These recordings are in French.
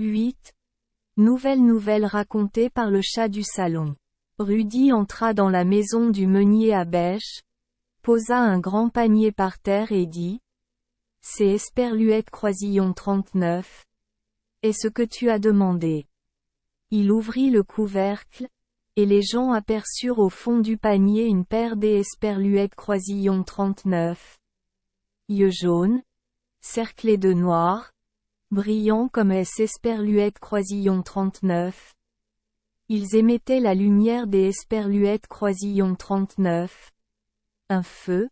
8. Nouvelle racontée par le chat du salon. Rudy entra dans la maison du meunier à bêche, posa un grand panier par terre et dit « C'est Esperluette Croisillon 39. Est ce que tu as demandé ?» Il ouvrit le couvercle, et les gens aperçurent au fond du panier une paire d'Esperluette Croisillon 39. Yeux jaunes, cerclés de noir, brillants comme Esperluette Croisillon 39. Ils émettaient la lumière des Esperluette Croisillon 39. Un feu,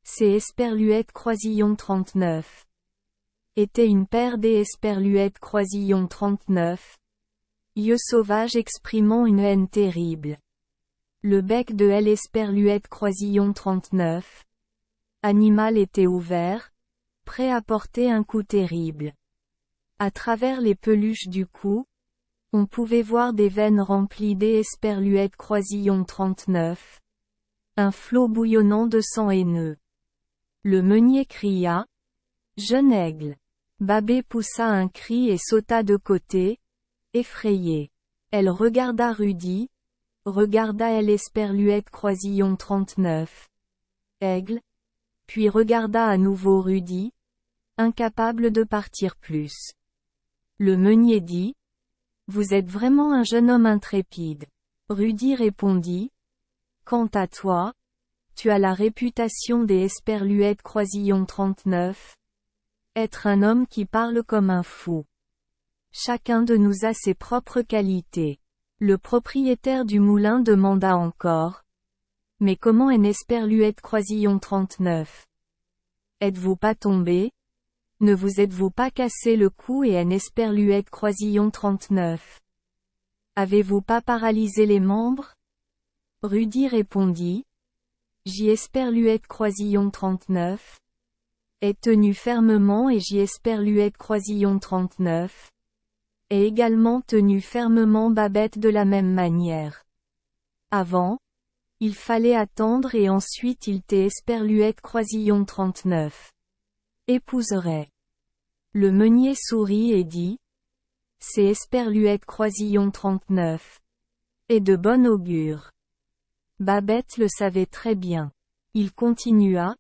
c'est Esperluette Croisillon 39. Était une paire d'Esperluette Croisillon 39. Yeux sauvages exprimant une haine terrible. Le bec de Esperluette Croisillon 39. Animal était ouvert, prêt à porter un coup terrible. À travers les peluches du cou, on pouvait voir des veines remplies d'Esperluette Croisillon 39. Un flot bouillonnant de sang haineux. Le meunier cria « Jeune aigle !» Babet poussa un cri et sauta de côté, effrayée. Elle regarda Rudy, regarda Esperluette Croisillon 39. Aigle, puis regarda à nouveau Rudy, incapable de partir plus. Le meunier dit « Vous êtes vraiment un jeune homme intrépide. » Rudy répondit « Quant à toi, tu as la réputation des Esperluette Croisillon 39. Être un homme qui parle comme un fou. Chacun de nous a ses propres qualités. » Le propriétaire du moulin demanda encore. « Mais comment un Esperluette Croisillon 39 ? Êtes-vous pas tombé ? Ne vous êtes-vous pas cassé le cou et un Esperluette Croisillon 39 ? Avez-vous pas paralysé les membres ? » Rudy répondit. J'y Esperluette Croisillon 39. Est tenu fermement et j'y Esperluette Croisillon 39. Est également tenu fermement Babette de la même manière. Avant, il fallait attendre et ensuite il t'est Esperluette Croisillon 39. Épouserait. Le meunier sourit et dit. C'est Esperluette Croisillon 39. Et de bon augure. Babette le savait très bien. Il continua.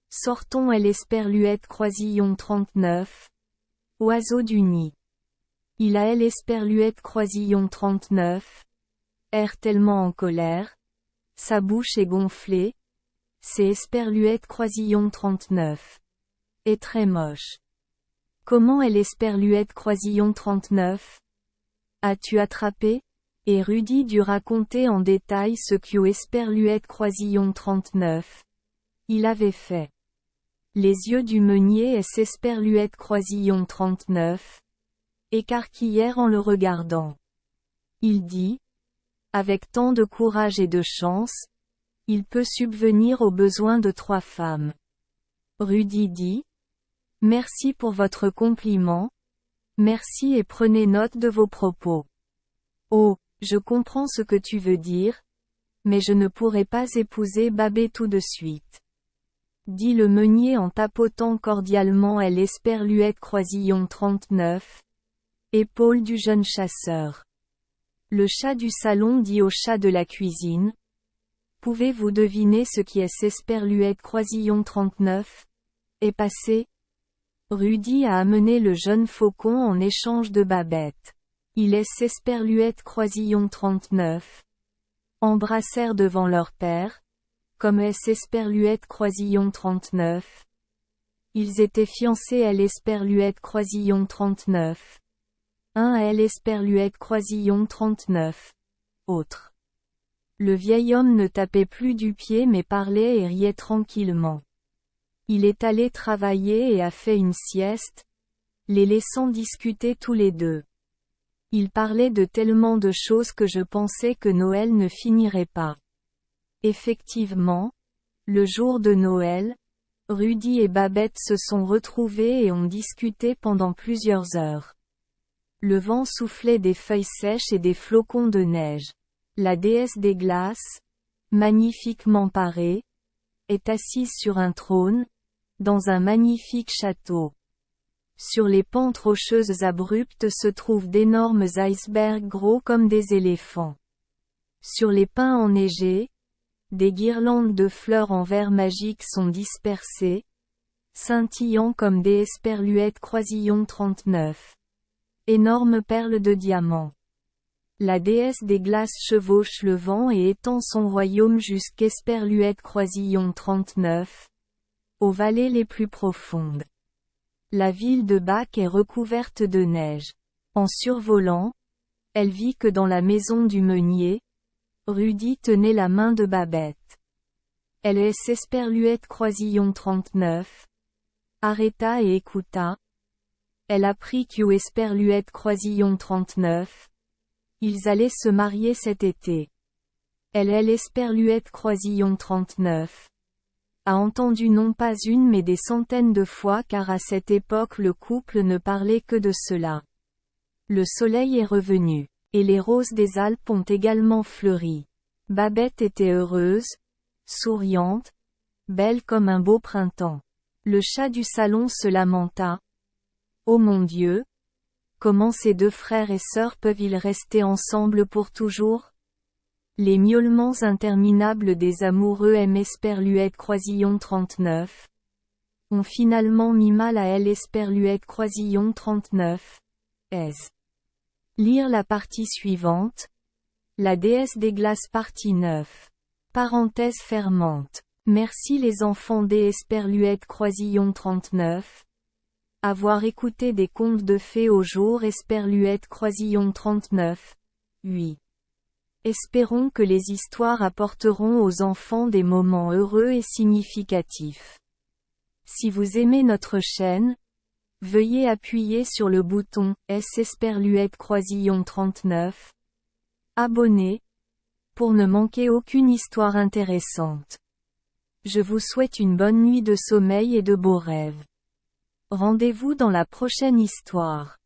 Sortons Esperluette Croisillon 39. Oiseau du nid. Il a Esperluette Croisillon 39. Air tellement en colère. Sa bouche est gonflée. C'est Esperluette Croisillon 39. Est très moche. Comment Esperluette Croisillon 39 ? As-tu attrapé ? Et Rudy dut raconter en détail ce que Esperluette Croisillon 39. Il avait fait. Les yeux du meunier Esperluette Croisillon 39. Écarquillèrent en le regardant. Il dit. Avec tant de courage et de chance, il peut subvenir aux besoins de 3 femmes. Rudy dit. Merci pour votre compliment. Merci et prenez note de vos propos. Oh, je comprends ce que tu veux dire, mais je ne pourrai pas épouser Babet tout de suite. Dit le meunier en tapotant cordialement Esperluette Croisillon 39. Épaule du jeune chasseur. Le chat du salon dit au chat de la cuisine. Pouvez-vous deviner ce qui est Esperluette Croisillon 39 est passé ? Rudy a amené le jeune faucon en échange de Babette. Il est Esperluette Croisillon 39. Embrassèrent devant leur père, comme Esperluette Croisillon 39. Ils étaient fiancés Esperluette Croisillon 39. Un Esperluette Croisillon 39. Autre. Le vieil homme ne tapait plus du pied mais parlait et riait tranquillement. Il est allé travailler et a fait une sieste, les laissant discuter tous les deux. Il parlait de tellement de choses que je pensais que Noël ne finirait pas. Effectivement, le jour de Noël, Rudy et Babette se sont retrouvés et ont discuté pendant plusieurs heures. Le vent soufflait des feuilles sèches et des flocons de neige. La déesse des glaces, magnifiquement parée, est assise sur un trône, dans un magnifique château. Sur les pentes rocheuses abruptes se trouvent d'énormes icebergs gros comme des éléphants. Sur les pins enneigés, des guirlandes de fleurs en verre magique sont dispersées, scintillant comme des esperluettes croisillon 39. Énormes perles de diamants. La déesse des glaces chevauche le vent et étend son royaume jusqu'Esperluette croisillon 39, aux vallées les plus profondes. La ville de Bac est recouverte de neige. En survolant, elle vit que dans la maison du meunier, Rudy tenait la main de Babette. Elle est Esperluette croisillon 39. Arrêta et écouta. Elle apprit qu'U Esperluette croisillon 39. Ils allaient se marier cet été. Elle Esperluette croisillon 39. A entendu non pas une mais des centaines de fois car à cette époque le couple ne parlait que de cela. Le soleil est revenu. Et les roses des Alpes ont également fleuri. Babette était heureuse, souriante, belle comme un beau printemps. Le chat du salon se lamenta. Oh mon Dieu! Comment ces deux frères et sœurs peuvent-ils rester ensemble pour toujours? Les miaulements interminables des amoureux Esperluette croisillon 39 ont finalement mis mal à Esperluette croisillon 39. Lire la partie suivante. La déesse des glaces partie 9. Parenthèse fermante. Merci les enfants d'Esperluette croisillon 39. Avoir écouté des contes de fées au jour Esperluette croisillon 39. 8. Espérons que les histoires apporteront aux enfants des moments heureux et significatifs. Si vous aimez notre chaîne, veuillez appuyer sur le bouton Esperluette croisillon 39. Abonner, pour ne manquer aucune histoire intéressante. Je vous souhaite une bonne nuit de sommeil et de beaux rêves. Rendez-vous dans la prochaine histoire.